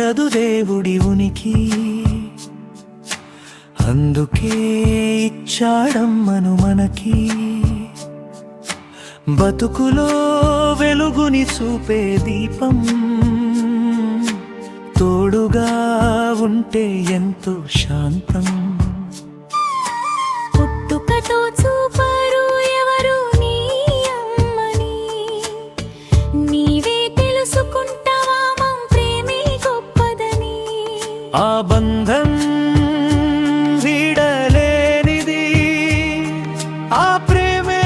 ఉండదు దేవుడి ఉనికి. అందుకే ఇచ్చాడమ్మను మనకి, బతుకులో వెలుగుని చూపే దీపం. తోడుగా ఉంటే ఎంతో శాంతం. పుట్టుకతో చూపరు ఎవరు నీ అమ్మని, నీవే తెలుసుకుంటావా మం ప్రేమే గొప్పదని. ఆ బంధం వీడలేనిది, ఆ ప్రేమే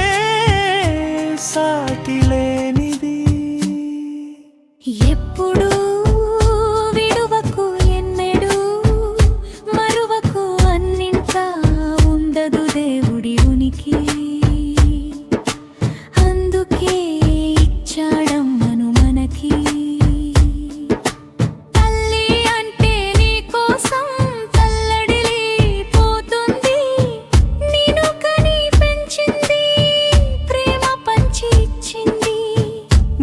సాటి లేనిది. ఎప్పుడు విడువకు ఎన్నెడు మరువకు, అన్నింటా ఉండదు దేవుడి ఉనికి. అందుకే ఇచ్చాడమ్మను మనకి. తల్లి అంటే నీ కోసం తల్లడిల్లిపోతుంది, నిన్ను కని పెంచింది, ప్రేమ పంచి ఇచ్చింది.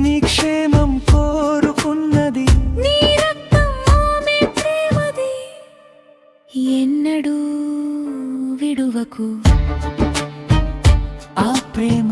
నీ క్షేమం కోరుకున్నది, నీ రక్తం ఆమె ప్రేమది. ఎన్నడూ విడువకు ఆ ప్రేమ